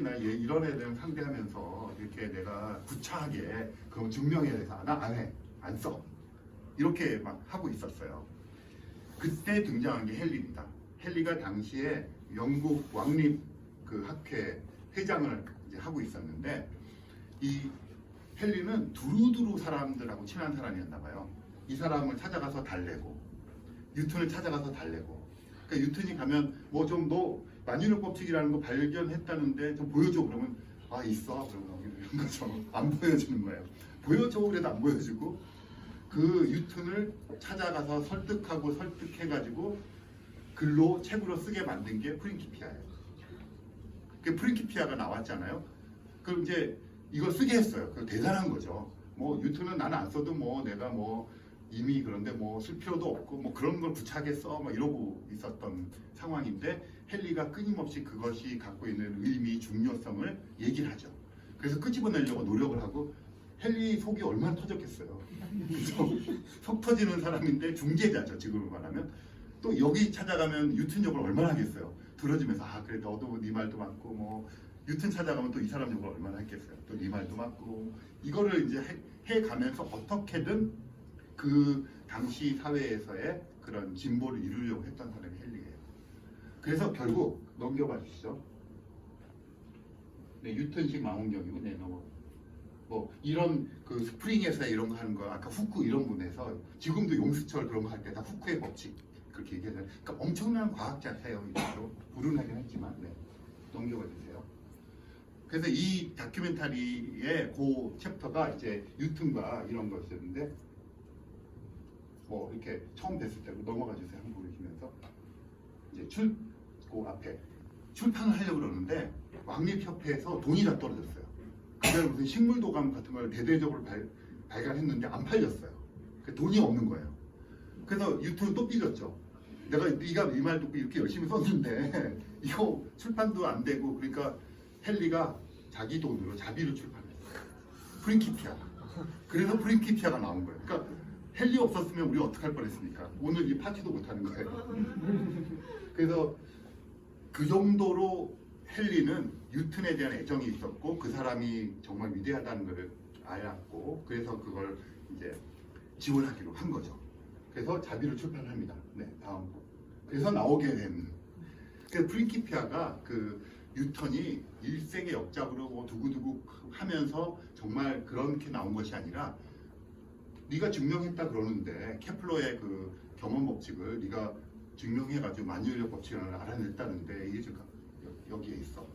이런 애들 상대하면서 이렇게 내가 구차하게 그거 증명해야 돼서 나 안 해, 안 써. 이렇게 막 하고 있었어요. 그때 등장한 게 헨리입니다. 헨리가 당시에 영국 왕립 그 학회 회장을 이제 하고 있었는데, 이 헨리는 두루두루 사람들하고 친한 사람이었나 봐요. 이 사람을 찾아가서 달래고, 뉴턴을 찾아가서 달래고. 그러니까 뉴턴이 가면 뭐 좀 너 만유력 법칙이라는 거 발견했다는데 좀 보여줘. 그러면 아 있어. 그러면 이런 거죠. 안 보여주는 거예요. 보여줘 그래도 안 보여주고, 그 뉴턴을 찾아가서 설득하고 설득해가지고 글로 책으로 쓰게 만든 게 프린키피아예요. 그 프린키피아가 나왔잖아요. 그럼 이제 이걸 쓰게 했어요. 그 대단한 거죠. 뭐 뉴턴은 나는 안 써도 뭐 내가 뭐 이미 그런데 뭐 쓸 필요도 없고 뭐 그런 걸 구차하게 써 막 이러고 있었던 상황인데, 헨리가 끊임없이 그것이 갖고 있는 의미, 중요성을 얘기를 하죠. 그래서 끄집어내려고 노력을 하고, 헨리 속이 얼마나 터졌겠어요. 그래서 속 터지는 사람인데 중재자죠, 지금으로 말하면. 또 여기 찾아가면 뉴턴 욕을 얼마나 하겠어요. 들어주면서 아 그래 너도 네 말도 맞고, 뭐 뉴턴 찾아가면 또 이 사람 욕을 얼마나 했겠어요. 또 네 말도 맞고. 이거를 이제 해가면서 어떻게든 그 당시 사회에서의 그런 진보를 이루려고 했던 사람이 헨리예요. 그래서 결국 넘겨봐 주시죠. 네, 뉴턴식 망원경이고, 네, 뭐 이런 그 스프링에서 이런 거 하는 거, 아까 후크 이런 분에서 지금도 용수철 그런 거 할 때 다 후크의 법칙 그렇게 얘기하잖아요. 그러니까 엄청난 과학자세요. 이것도 불운하긴 했지만, 네, 넘겨봐 주세요. 그래서 이 다큐멘터리의 그 챕터가 이제 뉴턴과 이런 것이었는데, 뭐 이렇게 처음 뵀을 때 넘어가 주세요. 한번 보시면서 이제 그 앞에 출판을 하려고 그러는데 왕립협회에서 돈이 다 떨어졌어요. 그게 무슨 식물도감 같은 걸 대대적으로 발간했는데 안 팔렸어요. 돈이 없는 거예요. 그래서 뉴턴은 또 삐졌죠. 네가 이 말 듣고 이렇게 열심히 썼는데 이거 출판도 안 되고, 그러니까 헨리가 자기 돈으로 자비를 출판했어요. 프린키피아. 그래서 프린키피아가 나온 거예요. 그러니까 헨리 없었으면 우리 어떻게 할 뻔했습니까? 오늘 이 파티도 못 하는 거예요. 그래서 그 정도로 헨리는 뉴턴에 대한 애정이 있었고, 그 사람이 정말 위대하다는 것을 알았고, 그래서 그걸 이제 지원하기로 한 거죠. 그래서 자비를 출판합니다. 네, 다음. 그래서 나오게 된. 그래서 프린키피아가 그 뉴턴이 일생의 역작으로 뭐 두고두고 하면서 정말 그렇게 나온 것이 아니라, 네가 증명했다 그러는데 케플러의 그 경험 법칙을 네가 증명해가지고 만유인력 법칙을 알아냈다는데 이게 지금 여기에 있어.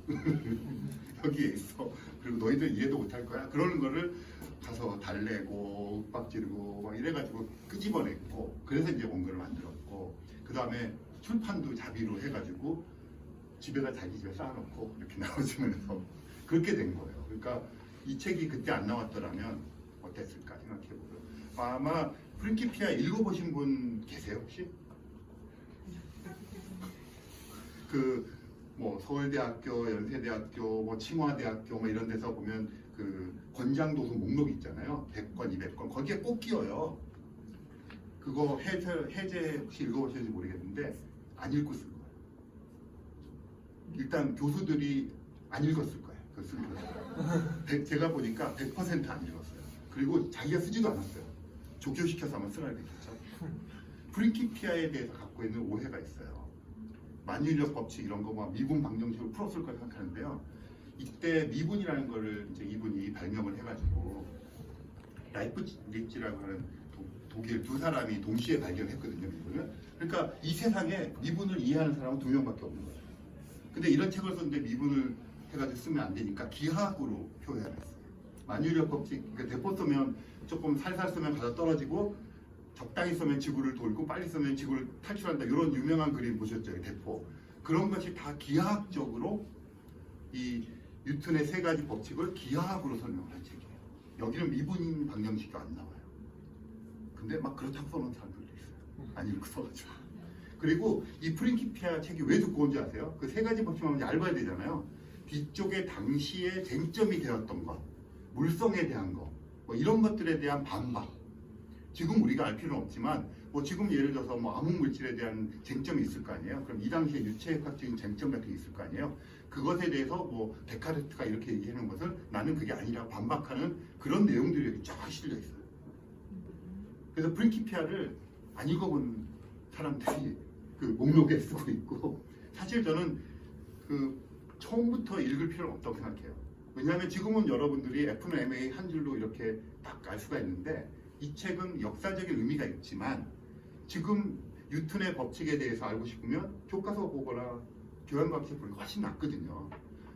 여기에 있어. 그리고 너희들 이해도 못할 거야. 그러는 거를 가서 달래고 윽박지르고 막 이래가지고 끄집어냈고, 그래서 이제 원고를 만들었고, 그 다음에 출판도 자비로 해가지고 집에다 자기 집에 쌓아놓고 이렇게 나오시면서 그렇게 된 거예요. 그러니까 이 책이 그때 안 나왔더라면 어땠을까 생각해보고, 아마 프린키피아 읽어보신 분 계세요 혹시? 그 뭐 서울대학교, 연세대학교, 뭐清華대학교 뭐 이런 데서 보면 그 권장도서 목록 있잖아요. 100권, 200권 거기에 꼭 끼어요. 그거 해제 혹시 읽어보셨는지 모르겠는데 안 읽고 쓴 거예요. 일단 교수들이 안 읽었을 거예요. 그 쓴 거. 제가 보니까 100% 안 읽었어요. 그리고 자기가 쓰지도 않았어요. 조교시켜서 한번 쓰라고 했겠죠. 프린키피아에 대해서 갖고 있는 오해가 있어요. 만유인력 법칙 이런 거 막 미분 방정식으로 풀었을 거 생각하는데요. 이때 미분이라는 거를 이제 이분이 발명을 해가지고 라이프니츠라고 하는 독일 두 사람이 동시에 발견했거든요, 미분을. 그러니까 이 세상에 미분을 이해하는 사람은 2명밖에 없는 거예요. 근데 이런 책을 썼는데 미분을 해가지고 쓰면 안 되니까 기하학으로 표현했어요. 만유인력 법칙, 그러니까 대포 쓰면 조금 살살 쓰면 가다 떨어지고, 적당히 쓰면 지구를 돌고, 빨리 쓰면 지구를 탈출한다. 이런 유명한 그림 보셨죠, 대포. 그런 것이 다 기하학적으로 이 뉴턴의 세 가지 법칙을 기하학으로 설명한 책이에요. 여기는 미분 방정식이 안 나와요. 근데 막 그렇다고 써놓은 사람들도 있어요. 안 읽고 써가지고. 그리고 이 프린키피아 책이 왜 두꺼운지 아세요? 그 세 가지 법칙만 얇아야 되잖아요. 뒤쪽에 당시에 쟁점이 되었던 것, 물성에 대한 것, 뭐 이런 것들에 대한 반박. 지금 우리가 알 필요는 없지만 뭐 지금 예를 들어서 뭐 암흑 물질에 대한 쟁점이 있을 거 아니에요. 그럼 이 당시에 유체역학적인 쟁점 같은 게 있을 거 아니에요. 그것에 대해서 뭐 데카르트가 이렇게 얘기하는 것을 나는 그게 아니라 반박하는 그런 내용들이 여기 쫙 실려 있어요. 그래서 프린키피아를 안 읽어본 사람들이 그 목록에 쓰고 있고, 사실 저는 그 처음부터 읽을 필요는 없다고 생각해요. 왜냐하면 지금은 여러분들이 F는 MA 한 줄로 이렇게 딱 알 수가 있는데, 이 책은 역사적인 의미가 있지만 지금 뉴턴의 법칙에 대해서 알고 싶으면 교과서 보거나 교양과학책 보는 게 훨씬 낫거든요.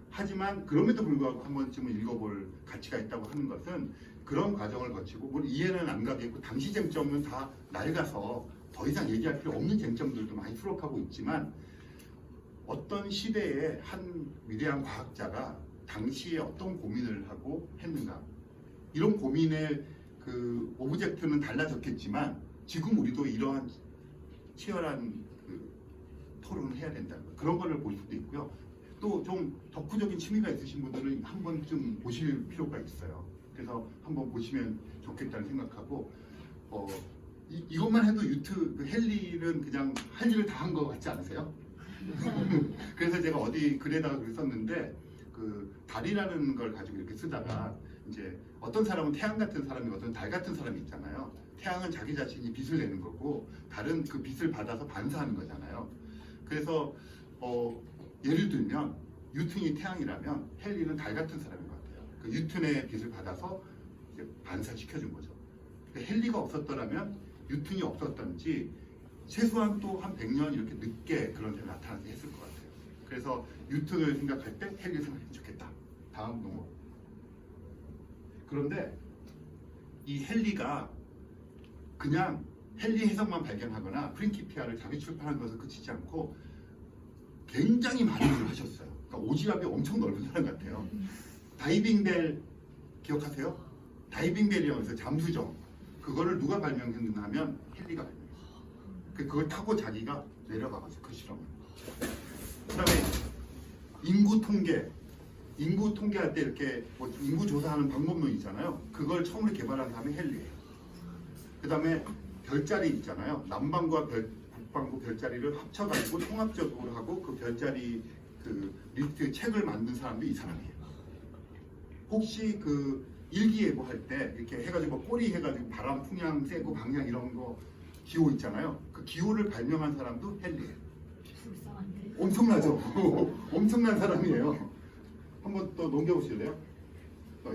하지만 그럼에도 불구하고 한 번쯤은 읽어볼 가치가 있다고 하는 것은 그런 과정을 거치고, 물론 이해는 안 가겠고 당시 쟁점은 다 낡아서 더 이상 얘기할 필요 없는 쟁점들도 많이 수록하고 있지만, 어떤 시대에 한 위대한 과학자가 당시에 어떤 고민을 하고 했는가, 이런 고민의 그 오브젝트는 달라졌겠지만 지금 우리도 이러한 치열한 그 토론을 해야 된다는 거, 그런 거를 볼 수도 있고요. 또 좀 덕후적인 취미가 있으신 분들은 한 번쯤 보실 필요가 있어요. 그래서 한번 보시면 좋겠다는 생각하고, 이것만 해도 그 헨리는 그냥 할 일을 다 한 것 같지 않으세요? 그래서 제가 어디 글에다가 글 썼는데, 그 달이라는 걸 가지고 이렇게 쓰다가 이제 어떤 사람은 태양 같은 사람이 어떤 달 같은 사람이 있잖아요. 태양은 자기 자신이 빛을 내는 거고 달은 그 빛을 받아서 반사하는 거잖아요. 그래서 예를 들면 뉴턴이 태양이라면 헨리는 달 같은 사람인 것 같아요. 그 뉴턴의 빛을 받아서 이제 반사시켜준 거죠. 그러니까 헨리가 없었더라면 뉴턴이 없었던지 최소한 또 한 100년 이렇게 늦게 그런 데 나타나게 했을 것 같아요. 그래서 뉴턴을 생각할 때 헨리 생각하면 좋겠다. 다음 넘어. 그런데 이 헨리가 그냥 헨리 해석만 발견하거나 프린키피아를 자기 출판한 것을 그치지 않고 굉장히 많은 일을 하셨어요. 그러니까 오지랖이 엄청 넓은 사람 같아요. 다이빙벨 기억하세요? 다이빙벨이라고 해서 잠수정, 그거를 누가 발명했느냐 하면 헨리가 발명했어요. 그걸 타고 자기가 내려가면서 그 실험을. 그 다음에 인구 통계할 때 이렇게 뭐 인구 조사하는 방법론 있잖아요. 그걸 처음으로 개발한 사람이 헨리예요. 그 다음에 별자리 있잖아요. 남반구와 북반구 별자리를 합쳐가지고 통합적으로 하고 그 별자리 그 리스트 책을 만든 사람도 이 사람이에요. 혹시 그 일기예보 할 때 이렇게 해가지고 꼬리 해가지고 바람 풍향 세고 방향 이런 거 기호 있잖아요. 그 기호를 발명한 사람도 헨리예요. 불쌍한데. 엄청나죠? 엄청난 사람이에요. 한번 또 넘겨보실래요?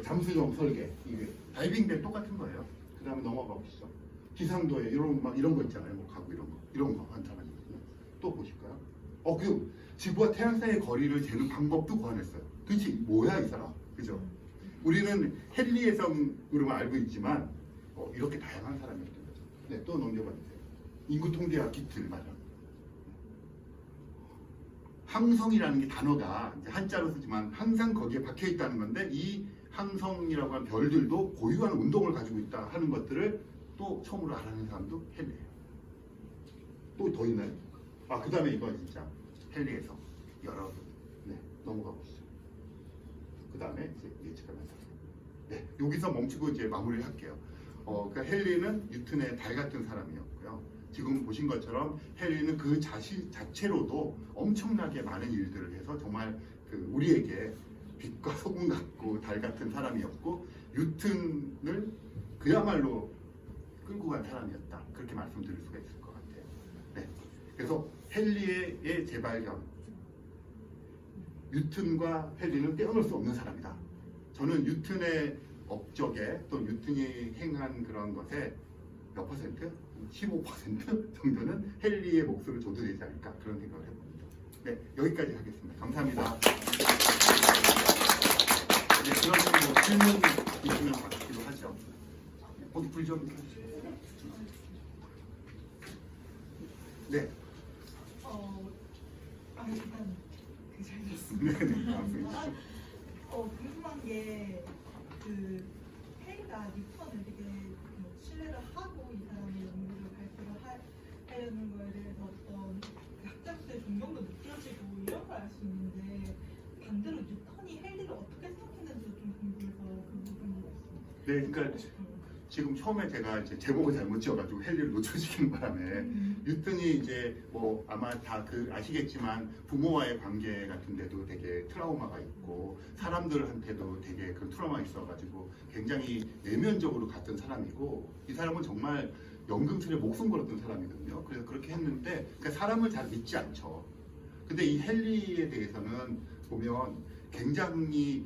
잠수정 설계, 이게 다이빙벨 똑같은 거예요. 그 다음에 넘어가 보시죠. 기상도에 이런 거 있잖아요. 뭐 가구 이런 거 한 사람이거든요. 또 보실까요? 그 지구와 태양 사이의 거리를 재는 방법도 고안했어요. 도대체 뭐야 이 사람, 그죠? 우리는 헨리 해석으로만 알고 있지만 이렇게 다양한 사람이었던 거죠. 네, 또 넘겨봐 주세요. 인구 통계학 기틀 맞아. 항성이라는 게 단어가 이제 한자로 쓰지만 항상 거기에 박혀 있다는 건데, 이 항성이라고 하는 별들도 고유한 운동을 가지고 있다 하는 것들을 또 처음으로 알아낸 사람도 헨리예요. 또 더 있나요? 그 다음에 이거 진짜 헨리에서 여러 넘어가 보시죠. 그 다음에 이제 예측하면서 여기서 멈추고 이제 마무리를 할게요. 그러니까 헨리는 뉴턴의 달 같은 사람이었고요. 지금 보신 것처럼 헨리는 그 자신 자체로도 엄청나게 많은 일들을 해서 정말 그 우리에게 빛과 소금 같고 달 같은 사람이었고, 뉴턴을 그야말로 끌고 간 사람이었다, 그렇게 말씀드릴 수가 있을 것 같아요. 네. 그래서 헨리의 재발견, 뉴턴과 헨리는 떼어놓을 수 없는 사람이다. 저는 뉴턴의 업적에 또 뉴턴이 행한 그런 것에 몇 퍼센트? 15% 정도는 헨리의 몫으로 줘도 되지 않을까, 그런 생각을 해봅니다. 네, 여기까지 하겠습니다. 감사합니다. 네, 그러면 뭐 질문 있으면 받기로 하죠. 거기 불 좀 켜주세요. 네. 일단 잘 됐습니다. 네, 감사합니다. 궁금한 게 헨리가 뉴턴을 되게 신뢰를 하고 이 사람의 연구를 발표를 하려는 거에 대해서 어떤 학자로서의 존경도 느껴지고 이런 걸 알 수 있는데, 반대로 뉴턴이 헨리를 어떻게 생각했는지 좀 궁금해서 그 부분이 있습니다. 네, 그러니까 지금 처음에 제가 이제 제목을 잘못 지어가지고 헨리를 노출시키는 바람에 뉴턴이 이제 뭐 아마 다 그 아시겠지만 부모와의 관계 같은데도 되게 트라우마가 있고 사람들한테도 되게 그 트라우마가 있어가지고 굉장히 내면적으로 갔던 사람이고 이 사람은 정말 연금술에 목숨 걸었던 사람이거든요. 그래서 그렇게 했는데 그러니까 사람을 잘 믿지 않죠. 근데 이 헨리에 대해서는 보면 굉장히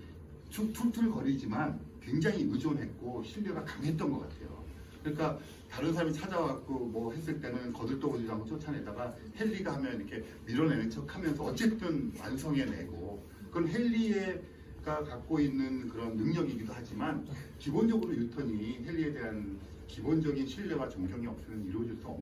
툴툴거리지만 굉장히 의존했고 신뢰가 강했던 것 같아요. 그러니까 다른 사람이 찾아왔고 뭐 했을 때는 거들떠보지도 쫓아내다가 헨리가 하면 이렇게 밀어내는 척하면서 어쨌든 완성해내고 그건 헨리가 갖고 있는 그런 능력이기도 하지만 기본적으로 뉴턴이 헨리에 대한 기본적인 신뢰와 존경이 없으면 이루어질 수 없는